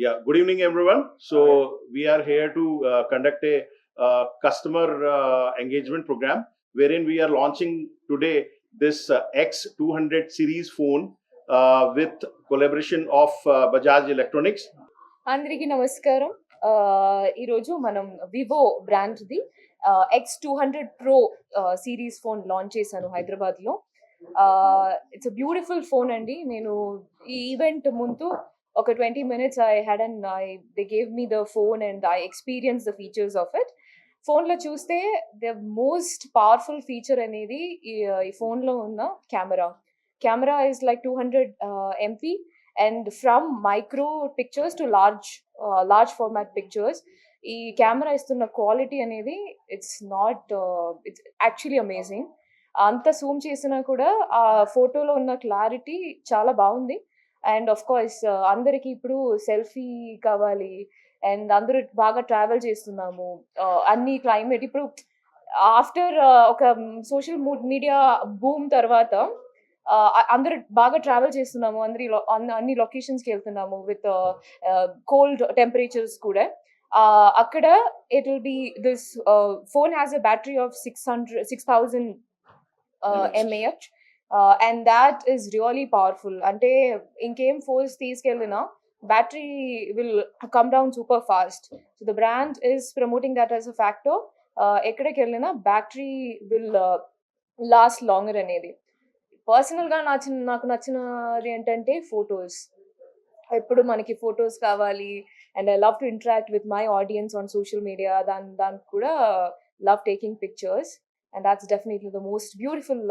Yeah, good evening, everyone. So we are here to conduct a customer engagement program wherein we are launching today this X200 series phone with collaboration of Bajaj Electronics. అందరికీ నమస్కారం. ఈరోజు మనం Vivo బ్రాండ్ది X200 Pro సిరీస్ phone launch చేశాను హైదరాబాద్లో. It's a beautiful phone అండి. నేను ఈ ఈవెంట్ ముందు ఒక 20 minutes they gave me the phone and I experience the features of it. ఫోన్లో చూస్తే ద మోస్ట్ పవర్ఫుల్ ఫీచర్ అనేది ఈ ఫోన్లో ఉన్న camera. Camera is like 200 MP and from micro pictures to large format pictures. ఈ camera ఇస్తున్న quality అనేది it's actually amazing. అంత జూమ్ చేసినా కూడా ఆ ఫోటోలో ఉన్న క్లారిటీ చాలా బాగుంది. అండ్ ఆఫ్ కోర్స్ అందరికి ఇప్పుడు సెల్ఫీ కావాలి అండ్ అందరూ బాగా ట్రావెల్ చేస్తున్నాము. అన్ని క్లైమేట్ ఇప్పుడు ఆఫ్టర్ ఒక సోషల్ మీడియా బూమ్ తర్వాత అందరూ బాగా ట్రావెల్ చేస్తున్నాము. అన్ని లొకేషన్స్కి వెళ్తున్నాము విత్ కోల్డ్ టెంపరేచర్స్ కూడా. అక్కడ it will be this phone has a battery of 6000 mAh. And that is really powerful. అంటే ఇంకేం ఫోన్స్ తీసుకెళ్ళినా battery will come down super fast. So the brand is promoting that as a factor. ఎక్కడికి వెళ్ళినా battery will last longer అనేది. పర్సనల్గా నాకు నచ్చినది ఏంటంటే ఫొటోస్. ఎప్పుడు మనకి ఫొటోస్ కావాలి and I love to interact with my audience on social media. దానికి కూడా love taking pictures and that's definitely the most beautiful